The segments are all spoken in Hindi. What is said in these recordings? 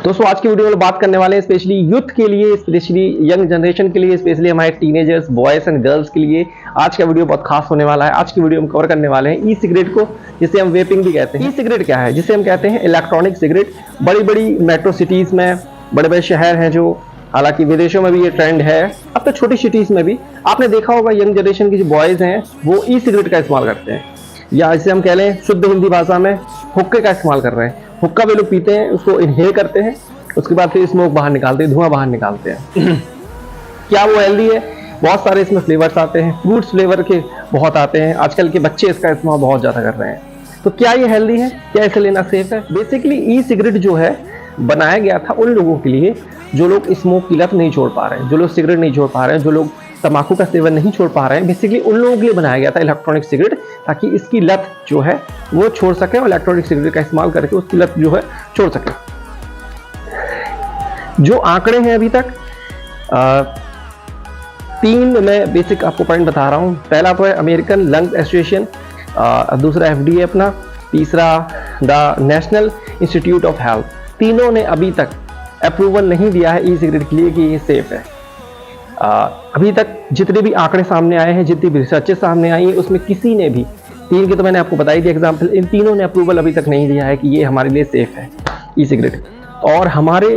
दोस्तों आज की वीडियो में बात करने वाले हैं स्पेशली यूथ के लिए, स्पेशली यंग जनरेशन के लिए, स्पेशली हमारे टीनेजर्स, बॉयज एंड गर्ल्स के लिए आज का वीडियो बहुत खास होने वाला है। आज की वीडियो में कवर करने वाले हैं ई सिगरेट को, जिसे हम वेपिंग भी कहते हैं। ई सिगरेट क्या है? जिसे हम कहते हैं इलेक्ट्रॉनिक सिगरेट। बड़ी बड़ी मेट्रो सिटीज में, बड़े बड़े शहर हैं जो, हालांकि विदेशों में भी ये ट्रेंड है, अब तो छोटी सिटीज में भी आपने देखा होगा यंग जनरेशन के जो बॉयज हैं वो ई सिगरेट का इस्तेमाल करते हैं, या जिसे हम कह लें शुद्ध हिंदी भाषा में हुक्के का इस्तेमाल कर रहे हैं। हुक्का भी लोग पीते हैं, उसको इनहेल करते हैं, उसके बाद फिर स्मोक बाहर निकालते हैं, धुआं बाहर निकालते हैं। क्या वो हेल्दी है? बहुत सारे इसमें फ्लेवर्स आते हैं, फ्रूट्स फ्लेवर के बहुत आते हैं। आजकल के बच्चे इसका इस्तेमाल बहुत ज़्यादा कर रहे हैं। तो क्या ये हेल्दी है? क्या इसे लेना सेफ है? बेसिकली ई सिगरेट जो है बनाया गया था उन लोगों के लिए जो लोग स्मोक की लत नहीं छोड़ पा रहे हैं, जो लोग सिगरेट नहीं छोड़ पा रहे हैं, जो लोग तंबाकू का सेवन नहीं छोड़ पा रहे हैं। बेसिकली उन लोगों के लिए बनाया गया था इलेक्ट्रॉनिक सिगरेट, ताकि इसकी लत जो है वो छोड़ सके और इलेक्ट्रॉनिक सिगरेट का इस्तेमाल करके उसकी लत जो है छोड़ सके। जो आंकड़े हैं अभी तक, 3 मैं बेसिक आपको पॉइंट बता रहा हूं। पहला तो है अमेरिकन लंग एसोसिएशन, दूसरा FDA अपना, तीसरा the national institute of health. तीनों ने अभी तक अप्रूवल नहीं दिया है ई सिगरेट के लिए कि ये सेफ है। अभी तक जितने भी आंकड़े सामने आए हैं, जितनी भी रिसर्चेस सामने आई हैं, उसमें किसी ने भी, 3 के तो मैंने आपको बताई थी एग्जाम्पल, इन तीनों ने अप्रूवल अभी तक नहीं दिया है कि ये हमारे लिए सेफ है ई सिगरेट। और हमारे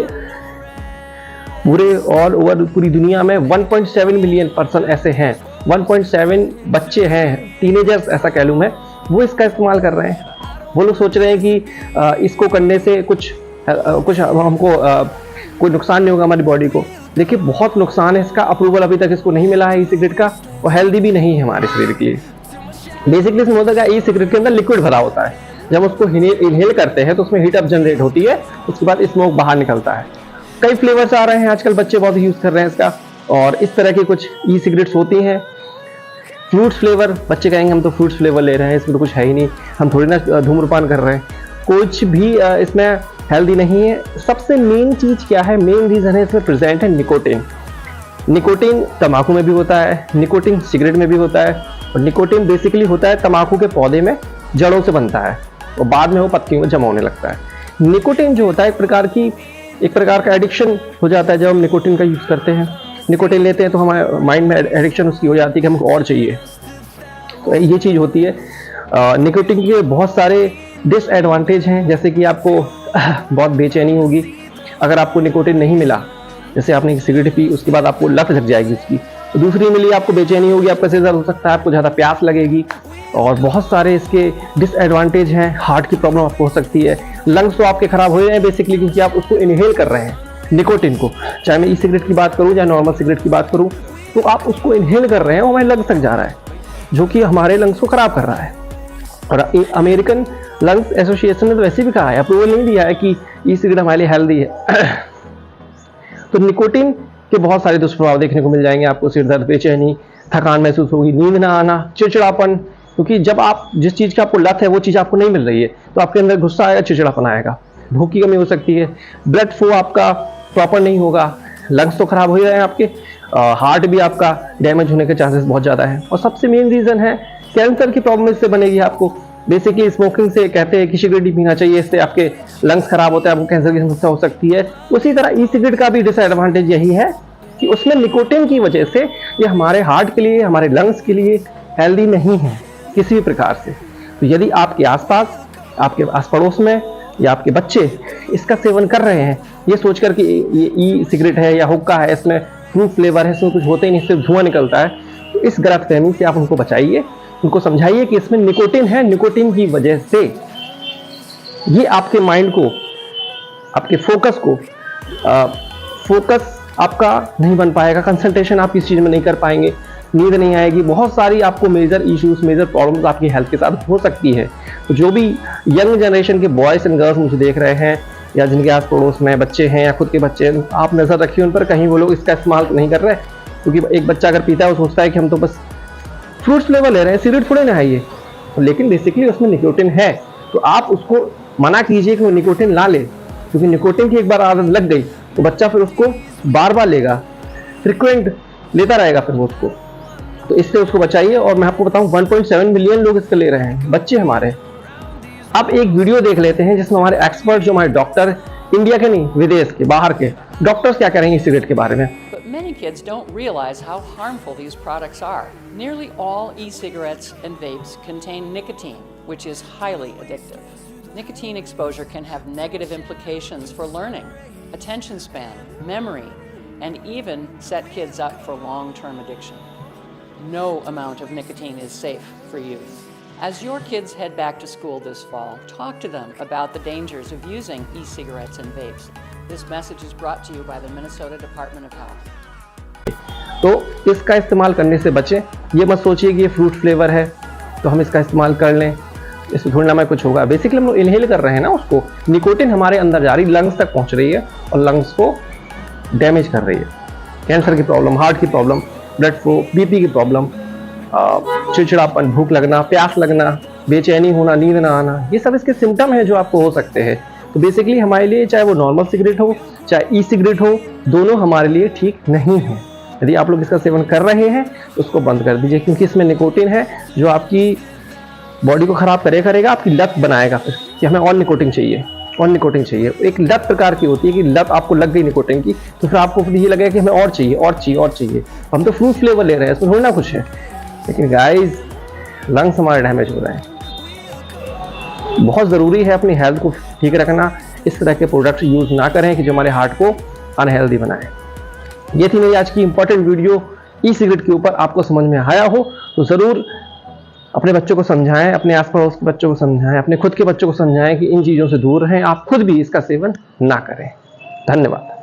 पूरे ऑल ओवर पूरी दुनिया में 1.7 मिलियन पर्सन ऐसे हैं, 1.7 बच्चे हैं, टीनेजर्स ऐसा कह लूँ मैं, वो इसका इस्तेमाल कर रहे हैं। वो लोग सोच रहे हैं कि इसको करने से कुछ हमको कोई नुकसान नहीं होगा हमारी बॉडी को। देखिए बहुत नुकसान है इसका, अप्रूवल अभी तक इसको नहीं मिला है ई सिगरेट का, और हेल्दी भी नहीं है हमारे शरीर के लिए। बेसिकली इसमें होता है ई सिगरेट के अंदर लिक्विड भरा होता है, जब उसको इनहेल करते हैं तो उसमें हीट अप जनरेट होती है, उसके बाद स्मोक बाहर निकलता है। कई फ्लेवर्स आ रहे हैं आजकल, बच्चे बहुत यूज कर रहे हैं इसका, और इस तरह की कुछ ई सिगरेट्स होती हैं। फ्रूट्स फ्लेवर, बच्चे कहेंगे हम तो फ्रूट्स फ्लेवर ले रहे हैं, इसमें तो कुछ है ही नहीं, हम थोड़ी ना धूम्रपान कर रहे हैं। कुछ भी इसमें हेल्दी नहीं है। सबसे मेन चीज क्या है, मेन रीजन है इसमें प्रेजेंट है निकोटिन। निकोटिन तंबाकू में भी होता है, निकोटिन सिगरेट में भी होता है, और निकोटिन बेसिकली होता है तंबाकू के पौधे में जड़ों से बनता है और बाद में वो पत्तियों में जमा होने लगता है। निकोटिन जो होता है एक प्रकार का एडिक्शन हो जाता है जब हम निकोटिन का यूज करते हैं। निकोटिन लेते हैं तो हमारे माइंड में एडिक्शन उसकी हो जाती है कि हमको और चाहिए, तो ये चीज होती है। निकोटिन के बहुत सारे डिसएडवांटेज हैं, जैसे कि आपको बहुत बेचैनी होगी अगर आपको निकोटिन नहीं मिला। जैसे आपने सिगरेट पी, उसके बाद आपको लत लग जाएगी उसकी, तो दूसरी मिली आपको बेचैनी होगी, आपका सिर दर्द हो सकता है, आपको ज़्यादा प्यास लगेगी, और बहुत सारे इसके डिसएडवांटेज हैं। हार्ट की प्रॉब्लम आपको हो सकती है, लंग्स तो आपके खराब हो जाए बेसिकली, क्योंकि आप उसको इनहेल कर रहे हैं निकोटिन को। चाहे मैं ई सिगरेट की बात करूँ, चाहे नॉर्मल सिगरेट की बात करूँ, तो आप उसको इनहेल कर रहे हैं, वो हमारे लंग्स तक जा रहा है, जो कि हमारे लंग्स को खराब कर रहा है। और अमेरिकन लंग्स एसोसिएशन ने तो वैसे भी कहा है, अप्रूवल नहीं दिया है कि ई सिगरेट हमारे लिए हेल्दी है। तो निकोटिन के बहुत सारे दुष्प्रभाव देखने को मिल जाएंगे आपको, सिर दर्द, बेचैनी, थकान महसूस होगी, नींद ना आना, चिड़चिड़ापन, क्योंकि जब आप जिस चीज़ की आपको लत है वो चीज़ आपको नहीं मिल रही है तो आपके अंदर गुस्सा आएगा, चिड़चिड़ापन आएगा, भूख की कमी हो सकती है, ब्लड फ्लो आपका प्रॉपर नहीं होगा, लंग्स तो खराब हो ही रहे हैं आपके, हार्ट भी आपका डैमेज होने के चांसेस बहुत ज़्यादा है। और सबसे मेन रीज़न है कैंसर की प्रॉब्लम इससे बनेगी आपको। बेसिकली स्मोकिंग से कहते हैं कि सिगरेट नहीं पीना चाहिए, इससे आपके लंग्स खराब होते हैं, आपको कैंसर की समस्या हो सकती है। उसी तरह ई सिगरेट का भी डिसएडवांटेज यही है कि उसमें निकोटिन की वजह से ये हमारे हार्ट के लिए, हमारे लंग्स के लिए हेल्दी नहीं है किसी भी प्रकार से। तो यदि आपके आसपास, आपके आस पड़ोस में, या आपके बच्चे इसका सेवन कर रहे हैं ये सोचकर कि ये ई सिगरेट है या हुक्का है, इसमें फ्रूट फ्लेवर है, इसमें कुछ होता ही नहीं, सिर्फ धुआं निकलता है, तो इस गलतफहमी से आप उनको बचाइए, उनको समझाइए कि इसमें निकोटिन है, निकोटिन की वजह से ये आपके माइंड को, आपके फोकस आपका नहीं बन पाएगा, कंसंट्रेशन आप किसी चीज़ में नहीं कर पाएंगे, नींद नहीं आएगी, बहुत सारी आपको मेजर इश्यूज, मेजर प्रॉब्लम्स आपकी हेल्थ के साथ हो सकती है। तो जो भी यंग जनरेशन के बॉयज़ एंड गर्ल्स मुझे देख रहे हैं, या जिनके आस पड़ोस में बच्चे हैं या खुद के बच्चे हैं, आप नज़र रखिए उन पर, कहीं वो लोग इसका इस्तेमाल नहीं कर रहे। क्योंकि एक बच्चा अगर पीता है वो सोचता है कि हम तो बस फ्रूट्स फ्लेवर ले रहे हैं, सिगरेट थोड़े ना है ये, लेकिन बेसिकली उसमें निकोटिन है। तो आप उसको मना कीजिए कि वो निकोटिन ना ले, क्योंकि निकोटिन की एक बार आदत लग गई तो बच्चा फिर उसको बार बार लेगा, फ्रिक्वेंट लेता रहेगा फिर वो उसको। तो इससे उसको बचाइए। और मैं आपको बताऊं 1.7 मिलियन लोग इसको ले रहे हैं, बच्चे हमारे। अब एक वीडियो देख लेते हैं जिसमें हमारे एक्सपर्ट, जो हमारे डॉक्टर इंडिया के नहीं, विदेश के, बाहर के डॉक्टर्स क्या कह रहे हैं ई सिगरेट के बारे में। But many kids don't realize how harmful these products are. Nearly all e-cigarettes and vapes contain nicotine, which is highly addictive. Nicotine exposure can have negative implications for learning, attention span, memory, and even set kids up for long-term addiction. No amount of nicotine is safe for youth. As your kids head back to school this fall, talk to them about the dangers of using e-cigarettes and vapes. This message is brought to you by the Minnesota Department of Health. तो इसका इस्तेमाल करने से बचें। ये मत सोचिए कि ये फ्रूट फ्लेवर है तो हम इसका इस्तेमाल कर लें, इससे थोड़ी ना में कुछ होगा। बेसिकली हम लोग इनहेल कर रहे हैं ना उसको, निकोटिन हमारे अंदर जा रही, लंग्स तक पहुंच रही है और लंग्स को डैमेज कर रही है। कैंसर की प्रॉब्लम, हार्ट की प्रॉब्लम, ब्लड फ्लो, बीपी की प्रॉब्लम, चिड़चिड़ापन, भूख लगना, प्यास लगना, बेचैनी होना, नींद ना आना, ये सब इसके सिम्टम हैं जो आपको हो सकते हैं। तो बेसिकली हमारे लिए चाहे वो नॉर्मल सिगरेट हो चाहे ई सिगरेट हो, दोनों हमारे लिए ठीक नहीं है। यदि आप लोग इसका सेवन कर रहे हैं तो उसको बंद कर दीजिए, क्योंकि इसमें निकोटिन है जो आपकी बॉडी को खराब करेगा, आपकी लत बनाएगा फिर कि हमें और निकोटिन चाहिए, और निकोटिन चाहिए। एक लत प्रकार की होती है कि लत आपको लग गई निकोटिन की, तो फिर आपको फिर ये लगेगा कि हमें और चाहिए और चाहिए और चाहिए। हम तो फ्रूट फ्लेवर ले रहे हैं, इसमें थोड़ी ना कुछ है, लेकिन गाइस लंग्स हमारे डैमेज हो रहे हैं। बहुत ज़रूरी है अपनी हेल्थ को ठीक रखना, इस तरह के प्रोडक्ट्स यूज़ ना करें कि जो हमारे हार्ट को अनहेल्दी बनाए। ये थी मेरी आज की इंपॉर्टेंट वीडियो ई सिगरेट के ऊपर। आपको समझ में आया हो तो ज़रूर अपने बच्चों को समझाएं, अपने आसपास के बच्चों को समझाएं, अपने खुद के बच्चों को समझाएं कि इन चीज़ों से दूर रहें, आप खुद भी इसका सेवन ना करें। धन्यवाद।